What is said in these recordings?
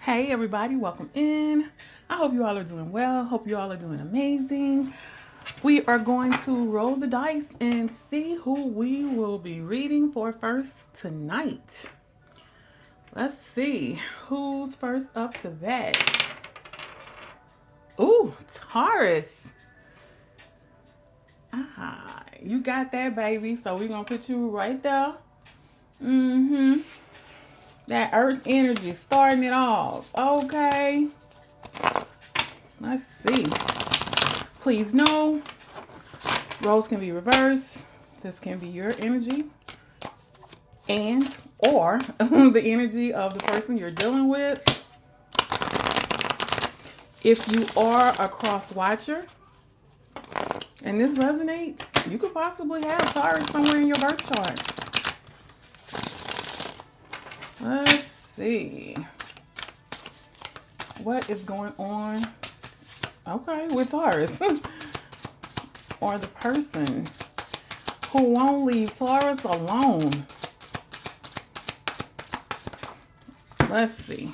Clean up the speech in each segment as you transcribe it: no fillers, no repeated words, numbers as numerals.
Hey everybody, welcome in. I hope you all are doing well. Hope you all are doing amazing. We are going to roll the dice and see who we will be reading for first tonight. Let's see who's first up to that. Ooh, Taurus. You got that, baby. So we're gonna put you right there. Mm-hmm. That earth energy starting it off. Okay. Let's see. Please know, roles can be reversed. This can be your energy and or the energy of the person you're dealing with. If you are a cross watcher and this resonates, you could possibly have Taurus somewhere in your birth chart. Let's see. What is going on? Okay, with Taurus. Or the person who won't leave Taurus alone. Let's see.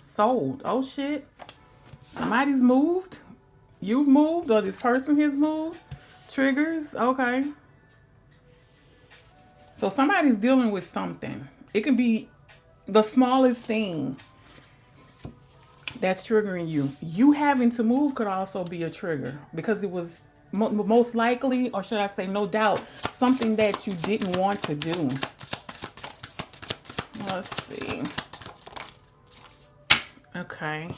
Sold. Oh shit. Somebody's moved. You've moved, or this person has moved. Triggers. Okay. So somebody's dealing with something. It can be the smallest thing that's triggering you. You having to move could also be a trigger because it was most likely, or should I say no doubt, something that you didn't want to do. Let's see. Okay.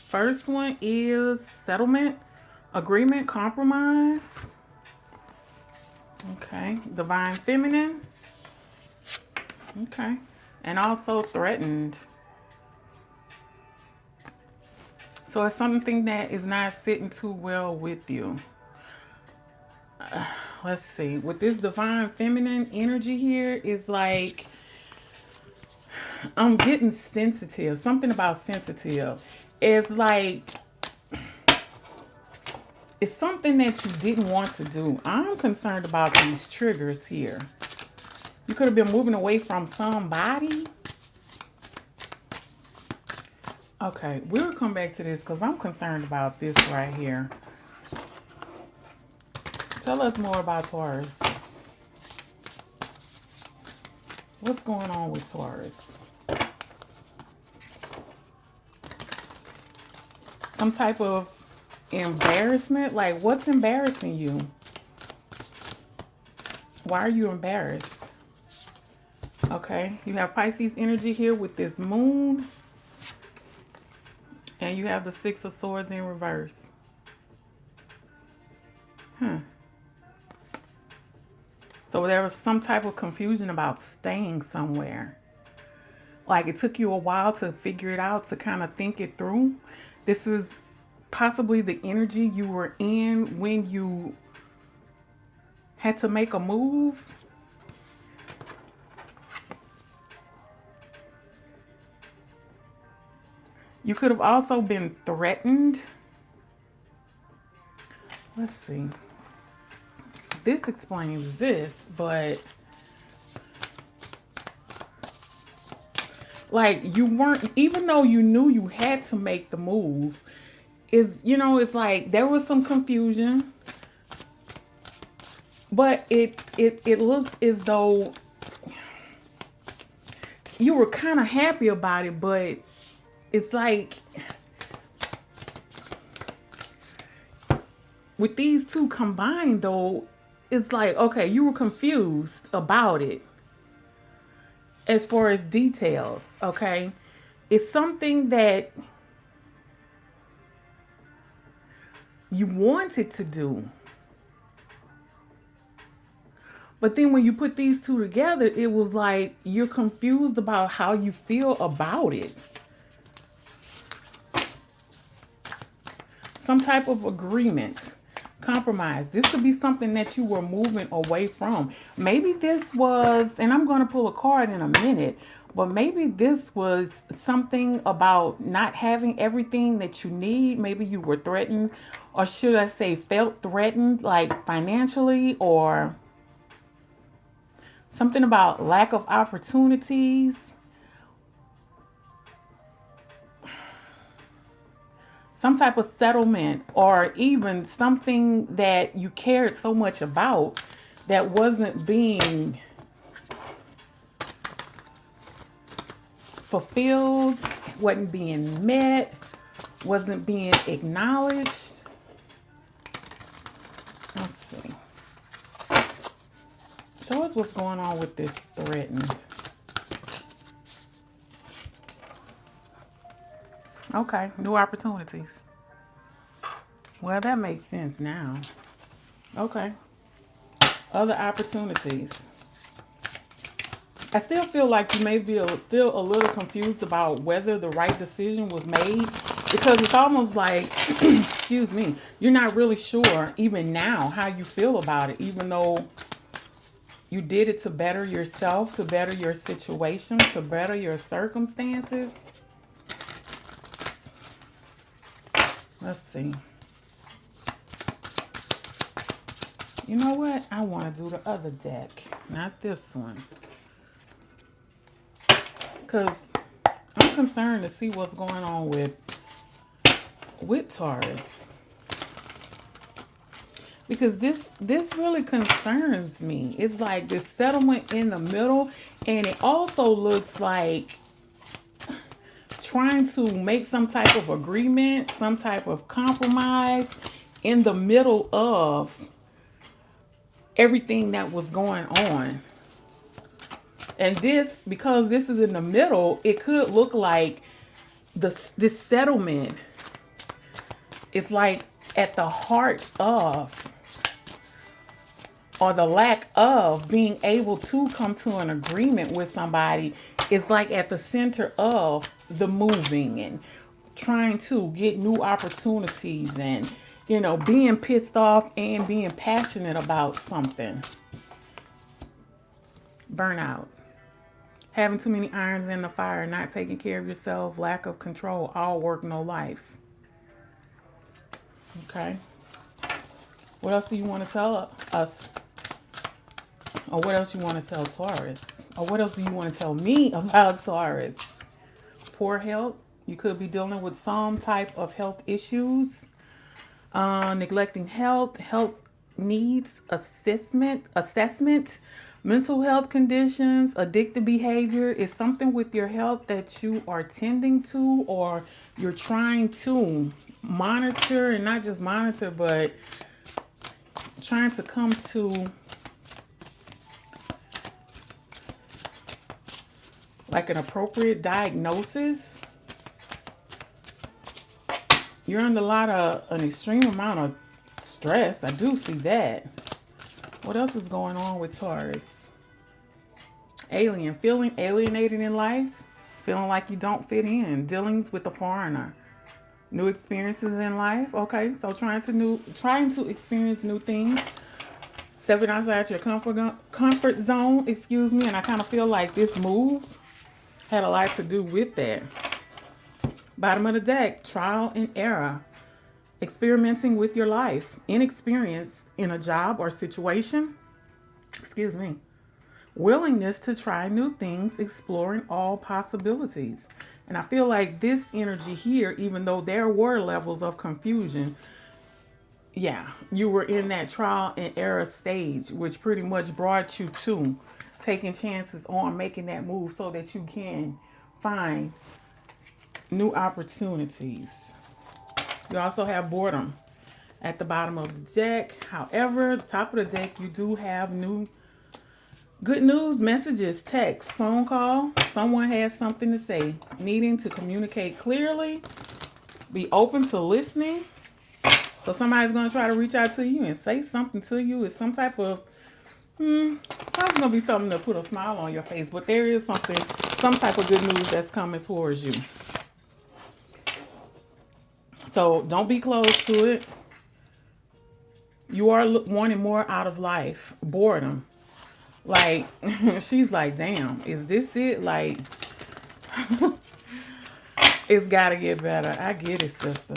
First one is settlement, agreement, compromise. Okay. Divine feminine. Okay. And also threatened. So it's something that is not sitting too well with you. Let's see. With this divine feminine energy here is like, I'm getting sensitive. Something about sensitive. It's like, it's something that you didn't want to do. I'm concerned about these triggers here. You could have been moving away from somebody. Okay, we'll come back to this because I'm concerned about this right here. Tell us more about Taurus. What's going on with Taurus? Some type of embarrassment? Like, what's embarrassing you? Why are you embarrassed? Okay, you have Pisces energy here with this moon. And you have the Six of Swords in reverse. So there was some type of confusion about staying somewhere. Like it took you a while to figure it out, to kind of think it through. This is possibly the energy you were in when you had to make a move. You could have also been threatened. Let's see. This explains this, but like you weren't, even though you knew you had to make the move, it's like there was some confusion, but it looks as though you were kind of happy about it, but it's like with these two combined though, it's like, okay, you were confused about it as far as details, okay? It's something that you wanted to do. But then when you put these two together, it was like you're confused about how you feel about it. Some type of agreement. Compromise. This could be something that you were moving away from. Maybe this was, and I'm going to pull a card in a minute, but maybe this was something about not having everything that you need. Maybe you were threatened, or should I say felt threatened, like financially, or something about lack of opportunities. some type of settlement, or even something that you cared so much about that wasn't being fulfilled, wasn't being met, wasn't being acknowledged. Let's see. Show us what's going on with this threatened. Okay, new opportunities. Well, that makes sense now. Okay. Other opportunities. I still feel like you may be still a little confused about whether the right decision was made, because it's almost like, excuse me, you're not really sure even now how you feel about it, even though you did it to better yourself, to better your situation, to better your circumstances. Let's see. You know what? I want to do the other deck, not this one. Because I'm concerned to see what's going on with Taurus. Because this really concerns me. It's like this settlement in the middle, and it also looks like trying to make some type of agreement, some type of compromise in the middle of everything that was going on. And this, because this is in the middle, it could look like this settlement. It's like at the heart of, or the lack of being able to come to an agreement with somebody, is like at the center of the moving and trying to get new opportunities, and being pissed off and being passionate about something. Burnout. Having too many irons in the fire, not taking care of yourself, lack of control, all work, no life. Okay. What else do you want to tell us? Or what else you want to tell Taurus? Or what else do you want to tell me about Taurus? Poor health. You could be dealing with some type of health issues. Neglecting health needs assessment. Mental health conditions, addictive behavior is something with your health that you are tending to, or you're trying to monitor, and not just monitor, but trying to come to like an appropriate diagnosis. You're under an extreme amount of stress. I do see that. What else is going on with Taurus? Feeling alienated in life, feeling like you don't fit in, dealings with a foreigner, new experiences in life. Okay, so trying to experience new things, stepping outside your comfort zone. Excuse me, and I kind of feel like this move had a lot to do with that. Bottom of the deck, trial and error, experimenting with your life, inexperienced in a job or situation. Excuse me. Willingness to try new things, exploring all possibilities. And I feel like this energy here, even though there were levels of confusion, yeah, you were in that trial and error stage, which pretty much brought you to taking chances on making that move so that you can find new opportunities. You also have boredom at the bottom of the deck. However, the top of the deck, you do have good news, messages, text, phone call. Someone has something to say, needing to communicate clearly, be open to listening. So somebody's going to try to reach out to you and say something to you. It's some type of, probably going to be something to put a smile on your face, but there is some type of good news that's coming towards you. So don't be closed to it. You are wanting more out of life. Boredom. Like, she's like, damn, is this it? Like, it's got to get better. I get it, sister.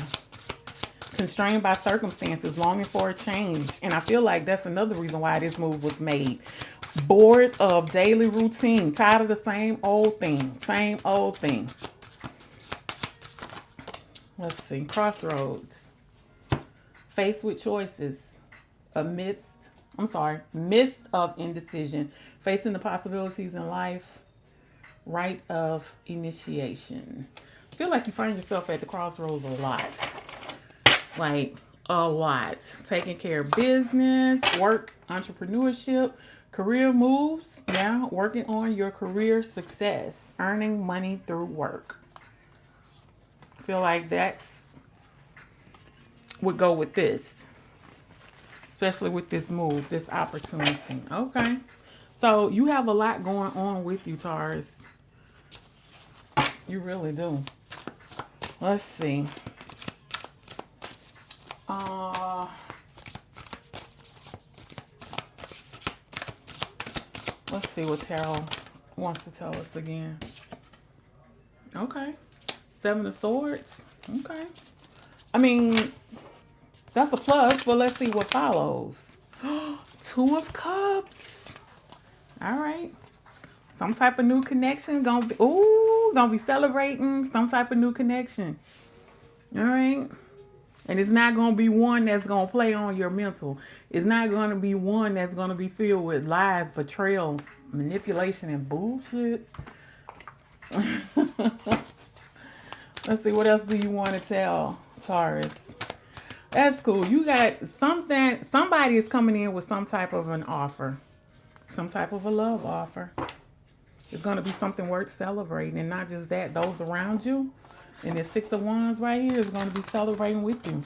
Constrained by circumstances, longing for a change. And I feel like that's another reason why this move was made. Bored of daily routine. Tired of the same old thing. Same old thing. Let's see. Crossroads. Faced with choices. Midst of indecision. Facing the possibilities in life. Rite of initiation. I feel like you find yourself at the crossroads a lot. Like a lot. Taking care of business, work, entrepreneurship, career moves. Yeah, working on your career success. Earning money through work. I feel like that would go with this. Especially with this move, this opportunity. Okay. So you have a lot going on with you, Taurus. You really do. Let's see. Let's see what tarot wants to tell us again. Okay. Seven of Swords. Okay. I mean, that's a plus, but let's see what follows. Two of Cups. All right. Some type of new connection. Gonna be celebrating some type of new connection. All right. And it's not going to be one that's going to play on your mental. It's not going to be one that's going to be filled with lies, betrayal, manipulation, and bullshit. Let's see, what else do you want to tell, Taurus? That's cool. You got something. Somebody is coming in with some type of an offer. Some type of a love offer. It's going to be something worth celebrating. And not just that, those around you. And this Six of Wands right here is going to be celebrating with you.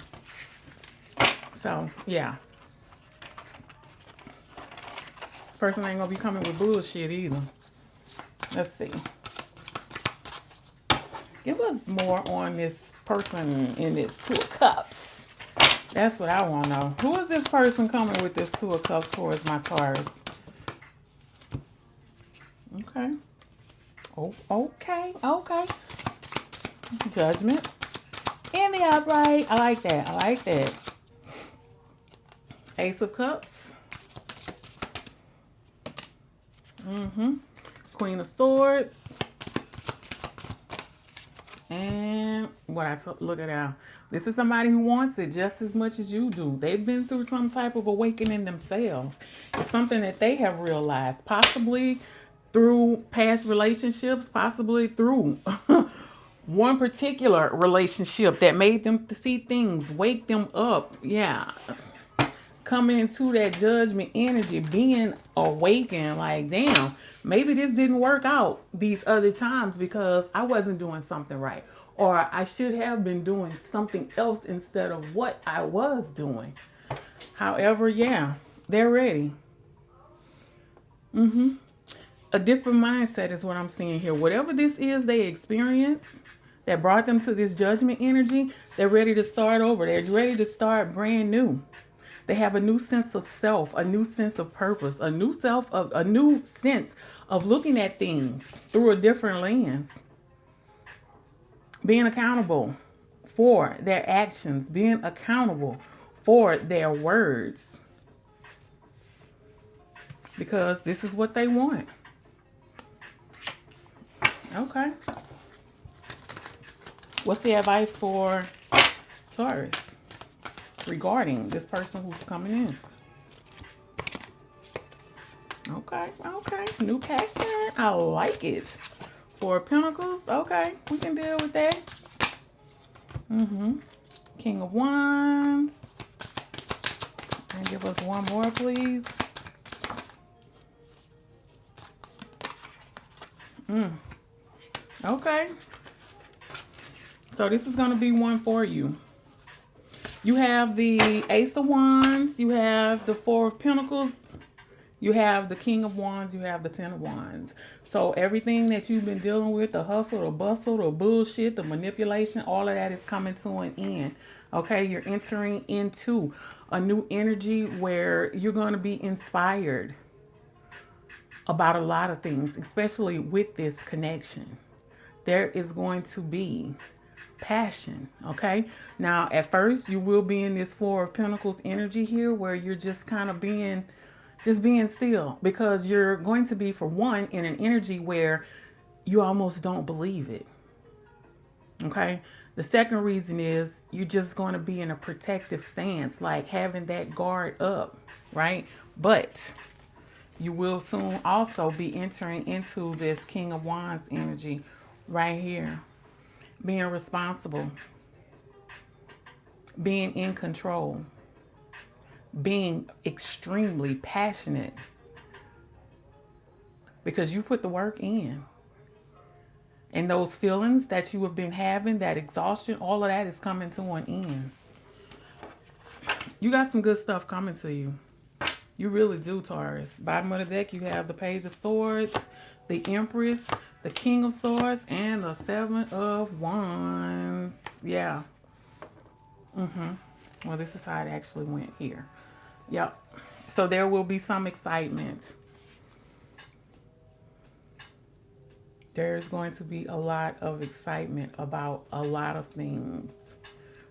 So, yeah. This person ain't going to be coming with bullshit either. Let's see. Give us more on this person in this Two of Cups. That's what I want to know. Who is this person coming with this Two of Cups towards my Taurus? Okay. Oh, okay. Okay. Judgment. In the upright. I like that. I like that. Ace of Cups. Queen of Swords. And what look at that. This is somebody who wants it just as much as you do. They've been through some type of awakening themselves. It's something that they have realized, possibly through past relationships, possibly through one particular relationship that made them see things, wake them up. Yeah. Coming into that judgment energy, being awakened, like, damn, maybe this didn't work out these other times because I wasn't doing something right. Or I should have been doing something else instead of what I was doing. However, yeah, they're ready. A different mindset is what I'm seeing here. Whatever this is they experience that brought them to this judgment energy, they're ready to start over. They're ready to start brand new. They have a new sense of self, a new sense of purpose, a new sense of looking at things through a different lens. Being accountable for their actions, being accountable for their words. Because this is what they want. Okay. What's the advice for Taurus regarding this person who's coming in? Okay, okay. New passion. I like it. Four of Pentacles. Okay, we can deal with that. King of Wands. And give us one more, please. Okay. So this is going to be one for you. You have the Ace of Wands. You have the Four of Pentacles. You have the King of Wands. You have the Ten of Wands. So everything that you've been dealing with, the hustle, the bustle, the bullshit, the manipulation, all of that is coming to an end. Okay, you're entering into a new energy where you're going to be inspired about a lot of things, especially with this connection. There is going to be passion. Okay, now at first you will be in this Four of Pentacles energy here where you're just kind of being still, because you're going to be, for one, in an energy where you almost don't believe it. Okay. The second reason is you're just going to be in a protective stance, like having that guard up, right? But you will soon also be entering into this King of Wands energy right here. Being responsible, being in control, being extremely passionate because you put the work in. And those feelings that you have been having, that exhaustion, all of that is coming to an end. You got some good stuff coming to you. You really do, Taurus. Bottom of the deck, you have the Page of Swords, the Empress, the King of Swords, and the Seven of Wands. Yeah. Well, this is how it actually went here. Yep. So there will be some excitement. There's going to be a lot of excitement about a lot of things,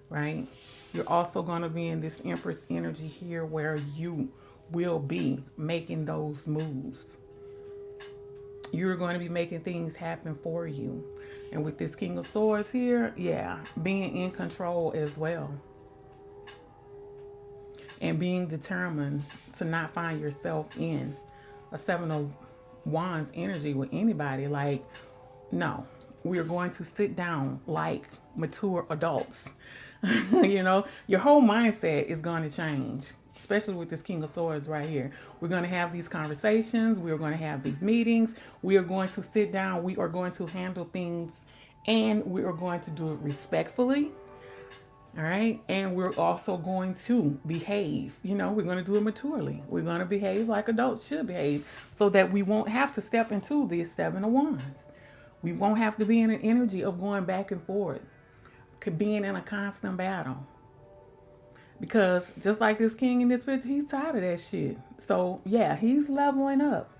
right? You're also going to be in this Empress energy here where you will be making those moves. You're going to be making things happen for you. And with this King of Swords here, yeah, being in control as well. And being determined to not find yourself in a Seven of Wands energy with anybody. Like, no, we're going to sit down like mature adults. You know, your whole mindset is going to change, especially with this King of Swords right here. We're going to have these conversations. We're going to have these meetings. We are going to sit down. We are going to handle things, and we are going to do it respectfully. All right. And we're also going to behave. You know, we're going to do it maturely. We're going to behave like adults should behave so that we won't have to step into this Seven of Wands. We won't have to be in an energy of going back and forth, being in a constant battle. Because just like this king in this picture, he's tired of that shit. So, yeah, he's leveling up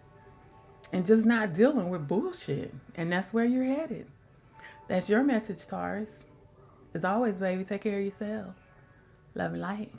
and just not dealing with bullshit. And that's where you're headed. That's your message, Taurus. As always, baby, take care of yourselves. Love and light.